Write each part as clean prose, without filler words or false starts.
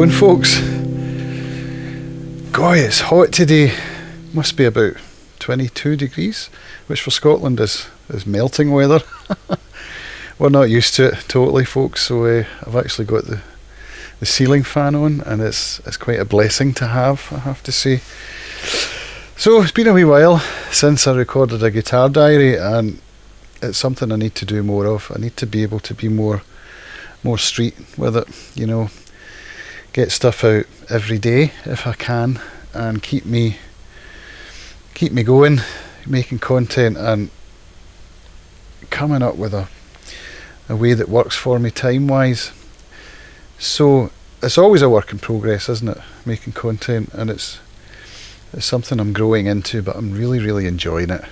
going, folks? Goy, it's hot today. Must be about 22 degrees, which for Scotland is melting weather. We're not used to it totally, folks, so I've actually got the ceiling fan on, and it's quite a blessing to have, I have to say. So it's been a wee while since I recorded a guitar diary, and it's something I need to do more of. I need to be able to be more street with it, you know, get stuff out every day if I can, and keep me going, making content and coming up with a way that works for me time wise. So it's always a work in progress, isn't it, making content, and it's something I'm growing into, but I'm really enjoying it.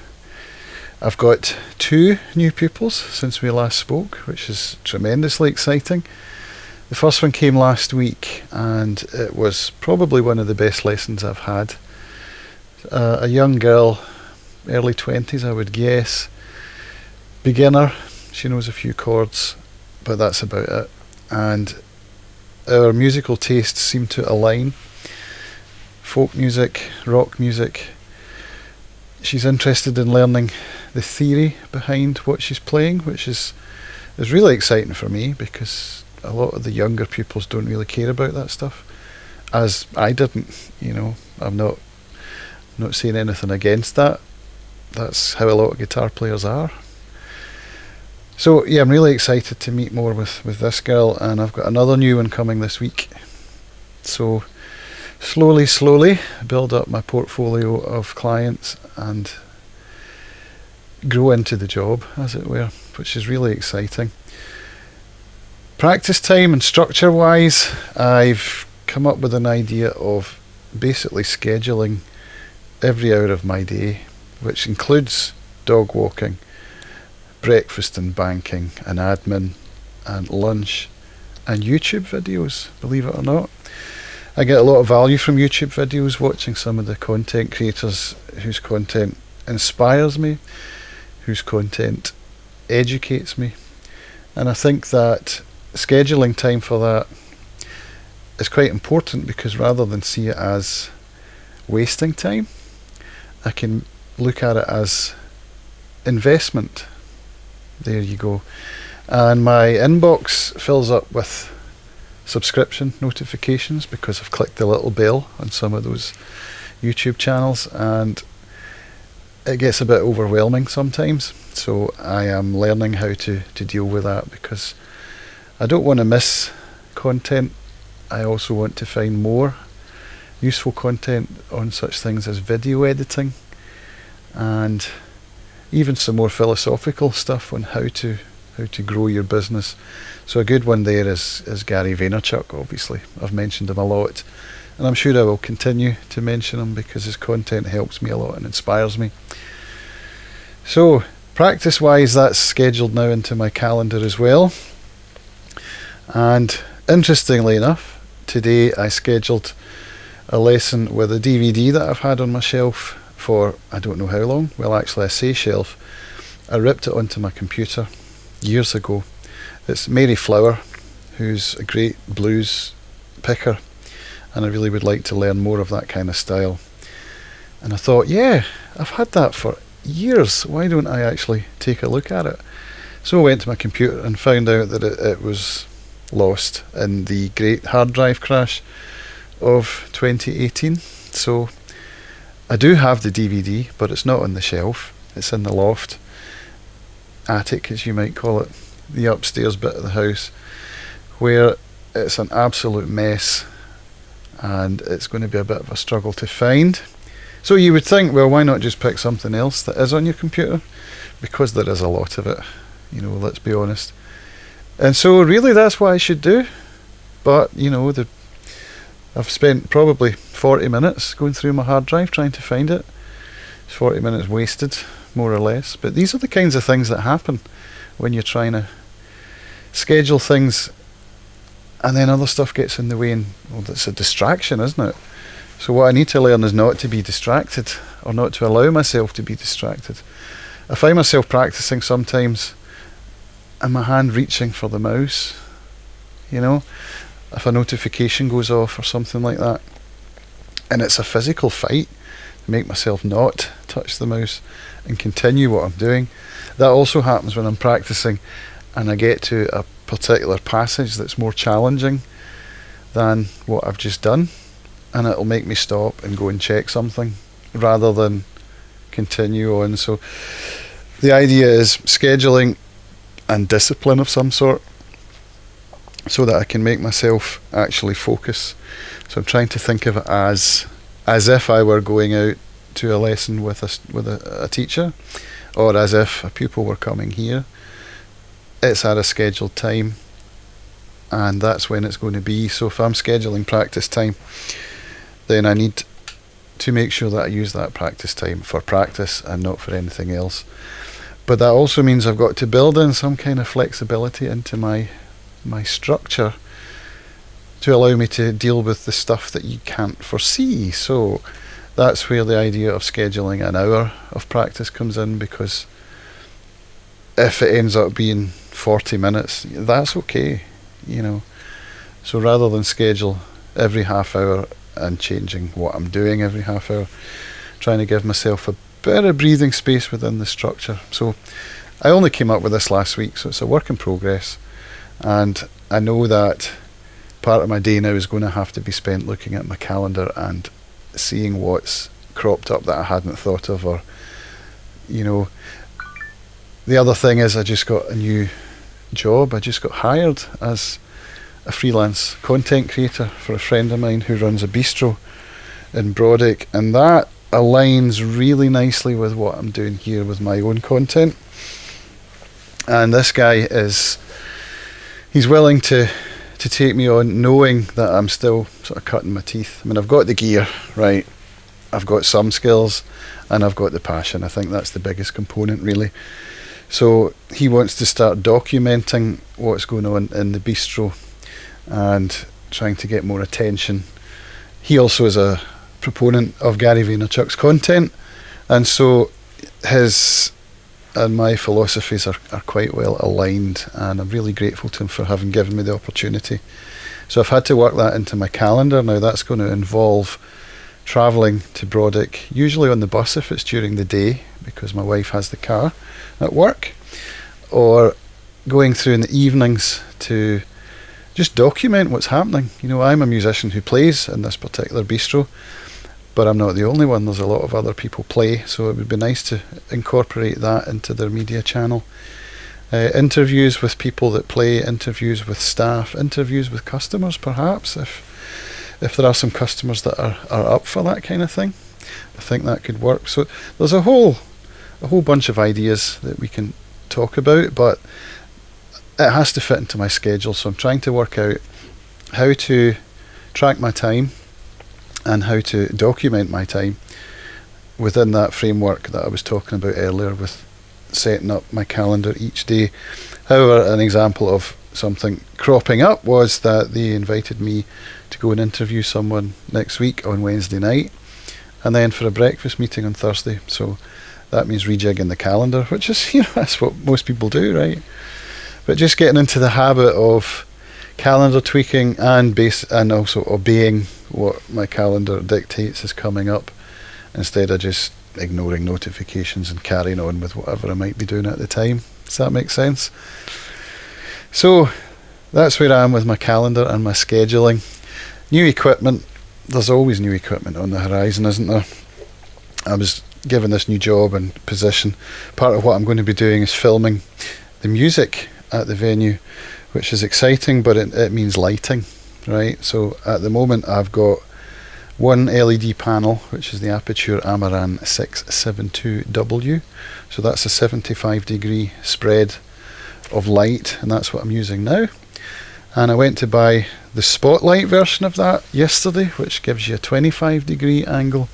I've got 2 new pupils since we last spoke, which is tremendously exciting. The first one came last week, and it was probably one of the best lessons I've had. A young girl, early 20s I would guess, beginner. She knows a few chords, but that's about it. And our musical tastes seem to align. Folk music, rock music. She's interested in learning the theory behind what she's playing, which is really exciting for me, because a lot of the younger pupils don't really care about that stuff, as I didn't. You know, I'm not saying anything against that. That's how a lot of guitar players are. So yeah, I'm really excited to meet more with this girl, and I've got another new one coming this week. So slowly build up my portfolio of clients and grow into the job, as it were, which is really exciting. Practice time and structure wise, I've come up with an idea of basically scheduling every hour of my day, which includes dog walking, breakfast and banking, and admin, and lunch, and YouTube videos, believe it or not. I get a lot of value from YouTube videos, watching some of the content creators whose content inspires me, whose content educates me, and I think that scheduling time for that is quite important, because rather than see it as wasting time, I can look at it as investment. There you go. And my inbox fills up with subscription notifications because I've clicked the little bell on some of those YouTube channels, and it gets a bit overwhelming sometimes. So I am learning how to deal with that, because I don't want to miss content. I also want to find more useful content on such things as video editing, and even some more philosophical stuff on how to grow your business. So a good one there is Gary Vaynerchuk. Obviously, I've mentioned him a lot, and I'm sure I will continue to mention him, because his content helps me a lot and inspires me. So practice wise, that's scheduled now into my calendar as well. And interestingly enough, today I scheduled a lesson with a DVD that I've had on my shelf for I don't know how long. Well, actually I say shelf. I ripped it onto my computer years ago. It's Mary Flower, who's a great blues picker, and I really would like to learn more of that kind of style. And I thought, yeah, I've had that for years. Why don't I actually take a look at it? So I went to my computer and found out that it was lost in the great hard drive crash of 2018. So I do have the DVD, but it's not on the shelf. It's in the loft, attic as you might call it, the upstairs bit of the house, where it's an absolute mess, and it's going to be a bit of a struggle to find. So you would think, well, why not just pick something else that is on your computer, because there is a lot of it, you know, let's be honest. And so really that's what I should do. But you know, I've spent probably 40 minutes going through my hard drive trying to find it. It's 40 minutes wasted, more or less. But these are the kinds of things that happen when you're trying to schedule things, and then other stuff gets in the way, and well, that's a distraction, isn't it? So what I need to learn is not to be distracted, or not to allow myself to be distracted. I find myself practicing sometimes and my hand reaching for the mouse, you know, if a notification goes off or something like that. And it's a physical fight to make myself not touch the mouse and continue what I'm doing. That also happens when I'm practicing and I get to a particular passage that's more challenging than what I've just done, and it'll make me stop and go and check something rather than continue on. So the idea is scheduling and discipline of some sort so that I can make myself actually focus. So I'm trying to think of it as if I were going out to a lesson with a teacher, or as if a pupil were coming here. It's at a scheduled time, and that's when it's going to be. So if I'm scheduling practice time, then I need to make sure that I use that practice time for practice and not for anything else. But that also means I've got to build in some kind of flexibility into my structure to allow me to deal with the stuff that you can't foresee. So that's where the idea of scheduling an hour of practice comes in, because if it ends up being 40 minutes, that's okay, you know. So rather than schedule every half hour and changing what I'm doing every half hour, trying to give myself a bit of breathing space within the structure. So I only came up with this last week, so it's a work in progress, and I know that part of my day now is going to have to be spent looking at my calendar and seeing what's cropped up that I hadn't thought of, or, you know. The other thing is I just got a new job. I just got hired as a freelance content creator for a friend of mine who runs a bistro in Brodick, and that aligns really nicely with what I'm doing here with my own content. And this guy he's willing to take me on, knowing that I'm still sort of cutting my teeth. I mean, I've got the gear, right? I've got some skills and I've got the passion. I think that's the biggest component, really. So he wants to start documenting what's going on in the bistro and trying to get more attention. He also is a proponent of Gary Vaynerchuk's content, and so his and my philosophies are quite well aligned, and I'm really grateful to him for having given me the opportunity. So I've had to work that into my calendar. Now that's going to involve travelling to Brodick, usually on the bus if it's during the day, because my wife has the car at work, or going through in the evenings to just document what's happening. You know, I'm a musician who plays in this particular bistro, but I'm not the only one. There's a lot of other people play, so it would be nice to incorporate that into their media channel. Interviews with people that play, interviews with staff, interviews with customers, perhaps, if there are some customers that are up for that kind of thing. I think that could work. So there's a whole bunch of ideas that we can talk about, but it has to fit into my schedule. So I'm trying to work out how to track my time and how to document my time within that framework that I was talking about earlier, with setting up my calendar each day. However, an example of something cropping up was that they invited me to go and interview someone next week on Wednesday night, and then for a breakfast meeting on Thursday. So that means rejigging the calendar, which is, you know, that's what most people do, right? But just getting into the habit of calendar tweaking and also obeying what my calendar dictates is coming up, instead of just ignoring notifications and carrying on with whatever I might be doing at the time. Does that make sense? So that's where I am with my calendar and my scheduling. New equipment. There's always new equipment on the horizon, isn't there? I was given this new job and position. Part of what I'm going to be doing is filming the music at the venue, which is exciting, but it means lighting, right? So at the moment I've got one LED panel, which is the Aperture Amaran 672W. So that's a 75-degree spread of light, and that's what I'm using now. And I went to buy the spotlight version of that yesterday, which gives you a 25-degree angle,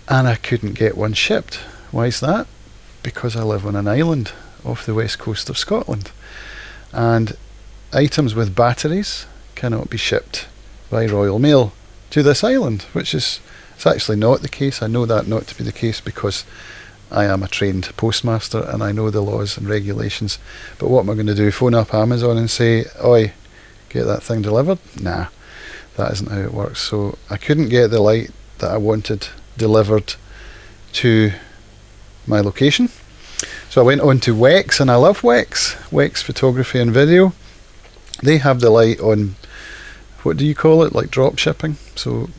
and I couldn't get one shipped. Why is that? Because I live on an island off the west coast of Scotland, and items with batteries cannot be shipped by Royal Mail to this island, which is, it's actually not the case. I know that not to be the case because I am a trained postmaster and I know the laws and regulations. But what am I going to do? Phone up Amazon and say, "Oi, get that thing delivered? Nah, that isn't how it works. So I couldn't get the light that I wanted delivered to my location. So I went on to Wex, and I love Wex Photography and Video. They have the light on, what do you call it, like drop shipping. So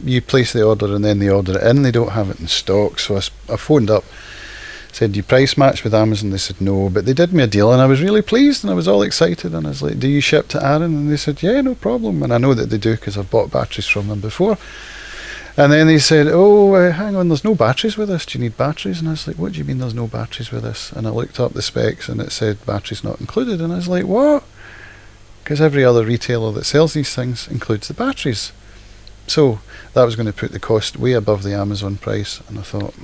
you place the order and then they order it in. They don't have it in stock. So I phoned up, said, do you price match with Amazon? They said no, but they did me a deal, and I was really pleased, and I was all excited, and I was like, do you ship to Arran? And they said, yeah, no problem. And I know that they do because I've bought batteries from them before. And then they said, hang on, there's no batteries with this. Do you need batteries? And I was like, what do you mean there's no batteries with this? And I looked up the specs and it said batteries not included. And I was like, what? Because every other retailer that sells these things includes the batteries. So that was going to put the cost way above the Amazon price. And I thought,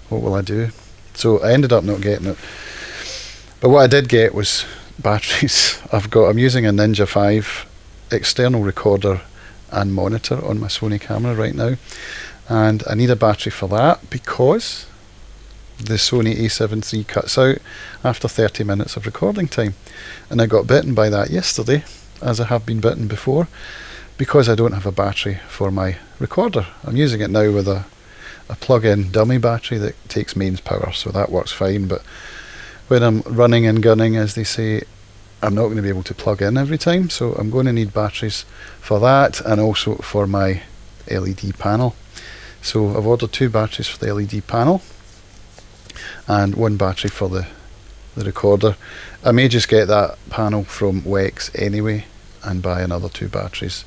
what will I do? So I ended up not getting it. But what I did get was batteries. I'm using a Ninja 5 external recorder and monitor on my Sony camera right now, and I need a battery for that because the Sony a7 III cuts out after 30 minutes of recording time, and I got bitten by that yesterday, as I have been bitten before, because I don't have a battery for my recorder. I'm using it now with a plug-in dummy battery that takes mains power, so that works fine, but when I'm running and gunning, as they say, I'm not going to be able to plug in every time, so I'm going to need batteries for that and also for my LED panel. So I've ordered 2 batteries for the LED panel and 1 battery for the recorder. I may just get that panel from Wex anyway and buy another 2 batteries,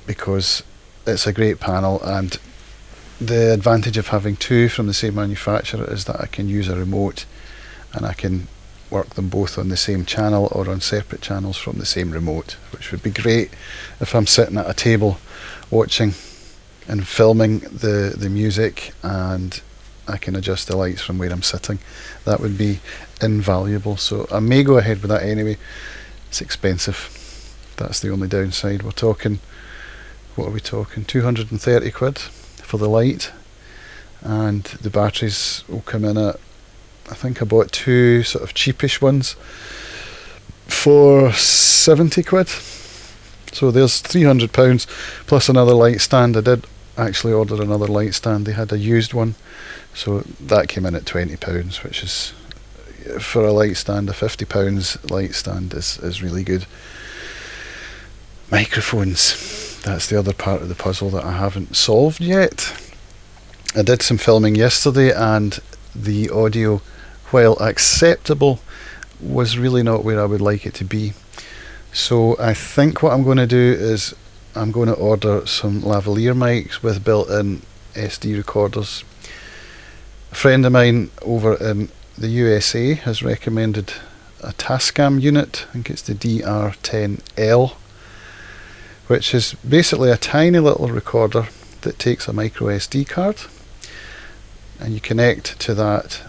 because it's a great panel, and the advantage of having 2 from the same manufacturer is that I can use a remote and I can work them both on the same channel or on separate channels from the same remote, which would be great if I'm sitting at a table watching and filming the music and I can adjust the lights from where I'm sitting. That would be invaluable. So I may go ahead with that anyway. It's expensive. That's the only downside. We're talking, what are we talking, 230 quid for the light, and the batteries will come in at, I think I bought 2 sort of cheapish ones for 70 quid. So there's £300 plus another light stand. I did actually order another light stand. They had a used one, so that came in at £20, which is, for a light stand, a £50 light stand is really good. Microphones, that's the other part of the puzzle that I haven't solved yet. I did some filming yesterday, and the audio, while acceptable, was really not where I would like it to be. So I think what I'm going to do is I'm going to order some lavalier mics with built-in SD recorders. A friend of mine over in the USA has recommended a Tascam unit. I think it's the DR10L, which is basically a tiny little recorder that takes a micro SD card, and you connect to that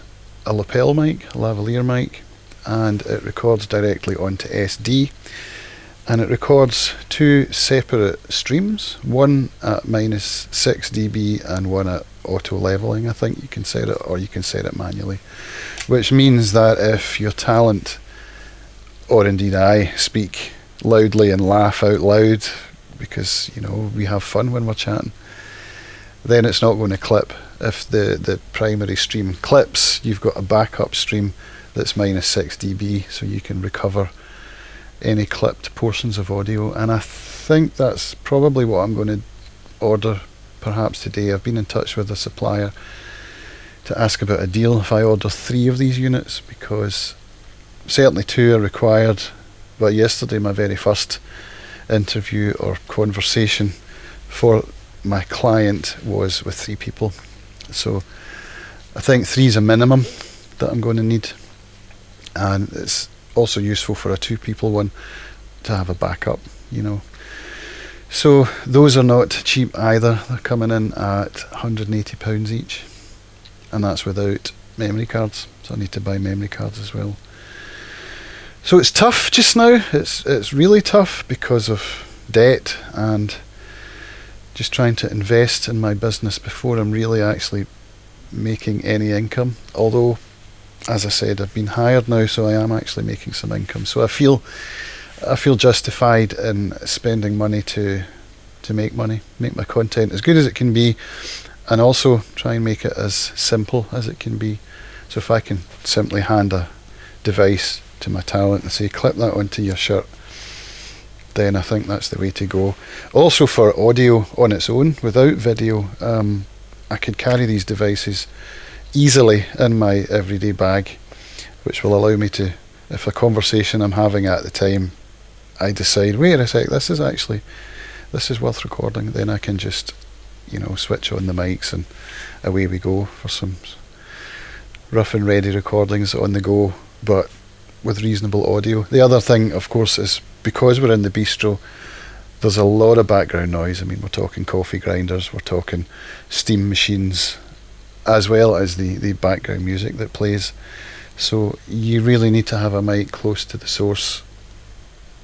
a lapel mic, a lavalier mic, and it records directly onto SD, and it records 2 separate streams, one at -6 dB and one at auto leveling. I think you can set it, or you can set it manually, which means that if your talent, or indeed I, speak loudly and laugh out loud, because we have fun when we're chatting, then it's not going to clip. If the primary stream clips, you've got a backup stream that's -6 dB, so you can recover any clipped portions of audio. And I think that's probably what I'm going to order perhaps today. I've been in touch with a supplier to ask about a deal if I order 3 of these units, because certainly 2 are required, but yesterday my very first interview or conversation for my client was with 3 people. So I think 3 is a minimum that I'm going to need, and it's also useful for a 2-people one to have a backup, So those are not cheap either. They're coming in at £180 each, and that's without memory cards, so I need to buy memory cards as well. So it's tough just now. It's really tough because of debt and just trying to invest in my business before I'm really actually making any income. Although as I said, I've been hired now, so I am actually making some income. So I feel justified in spending money to make money, make my content as good as it can be, and also try and make it as simple as it can be. So if I can simply hand a device to my talent and say, clip that onto your shirt, then I think that's the way to go. Also, for audio on its own, without video, I could carry these devices easily in my everyday bag, which will allow me to, if a conversation I'm having at the time, I decide, wait a sec, this is worth recording, then I can just, switch on the mics and away we go for some rough and ready recordings on the go, but with reasonable audio. The other thing, of course, is because we're in the bistro, there's a lot of background noise. I mean, we're talking coffee grinders, we're talking steam machines, as well as the background music that plays. So you really need to have a mic close to the source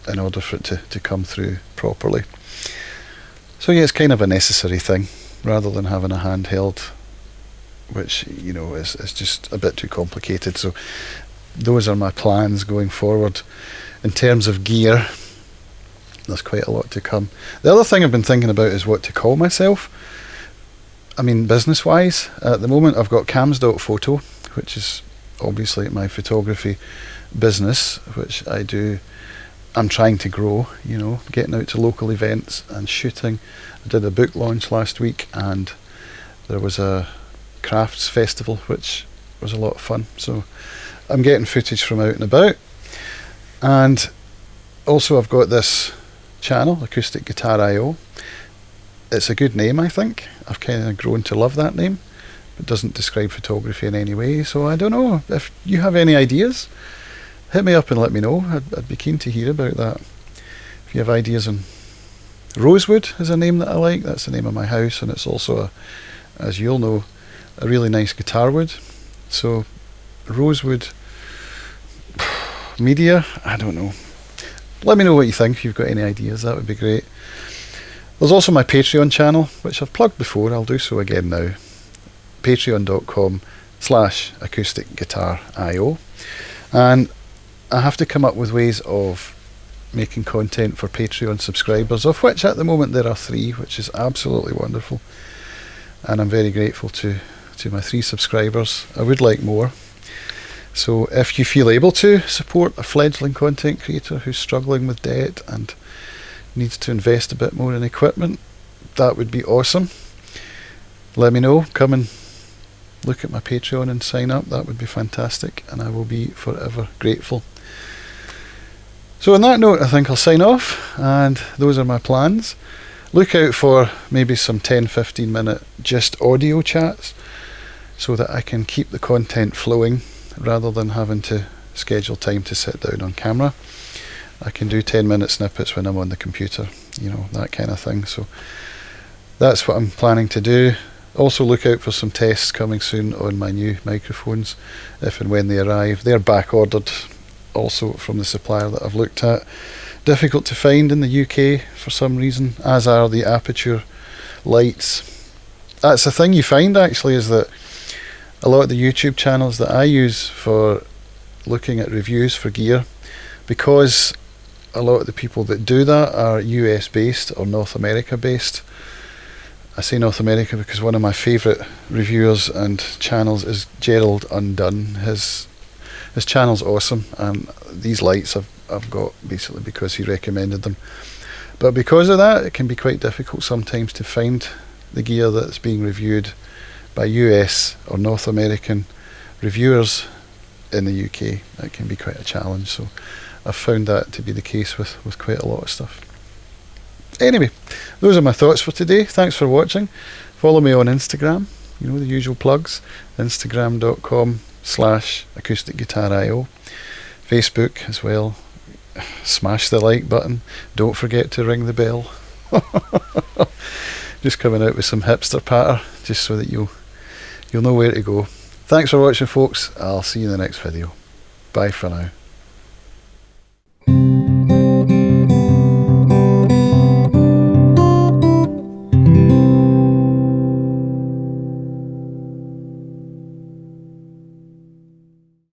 in order for it to come through properly. So yeah, it's kind of a necessary thing, rather than having a handheld, which is just a bit too complicated. So those are my plans going forward. In terms of gear, there's quite a lot to come. The other thing I've been thinking about is what to call myself. I mean, business wise, at the moment I've got cams.photo, which is obviously my photography business, which I'm trying to grow, getting out to local events and shooting. I did a book launch last week, and there was a crafts festival, which was a lot of fun. So I'm getting footage from out and about. And also I've got this channel, Acoustic Guitar IO. It's a good name, I think. I've kind of grown to love that name. It doesn't describe photography in any way, so I don't know. If you have any ideas, hit me up and let me know. I'd be keen to hear about that. If you have ideas on Rosewood is a name that I like. That's the name of my house, and it's also, as you'll know, a really nice guitar wood. So Rosewood Media, I don't know. Let me know what you think. If you've got any ideas, that would be great. There's also my Patreon channel, which I've plugged before. I'll do so again now. patreon.com/acousticguitarIO. And I have to come up with ways of making content for Patreon subscribers, of which at the moment there are 3, which is absolutely wonderful. And I'm very grateful to my 3 subscribers. I would like more. So if you feel able to support a fledgling content creator who's struggling with debt and needs to invest a bit more in equipment, that would be awesome. Let me know. Come and look at my Patreon and sign up. That would be fantastic, and I will be forever grateful. So on that note, I think I'll sign off, and those are my plans. Look out for maybe some 10-15 minute just audio chats, so that I can keep the content flowing rather than having to schedule time to sit down on camera. I can do 10-minute snippets when I'm on the computer, that kind of thing. So that's what I'm planning to do. Also look out for some tests coming soon on my new microphones, if and when they arrive. They're back ordered also from the supplier that I've looked at. Difficult to find in the UK for some reason, as are the aperture lights. That's the thing you find actually, is that a lot of the YouTube channels that I use for looking at reviews for gear, because a lot of the people that do that are US based or North America based. I say North America because one of my favourite reviewers and channels is Gerald Undone. His channel's awesome, and these lights I've got basically because he recommended them. But because of that, it can be quite difficult sometimes to find the gear that's being reviewed by US or North American reviewers in the UK. That can be quite a challenge, so I've found that to be the case with quite a lot of stuff. Anyway, those are my thoughts for today. Thanks for watching. Follow me on Instagram, the usual plugs, instagram.com/acousticguitario. Facebook as well. Smash the like button. Don't forget to ring the bell. Just coming out with some hipster patter, just so that you'll know where to go. Thanks for watching, folks. I'll see you in the next video. Bye for now.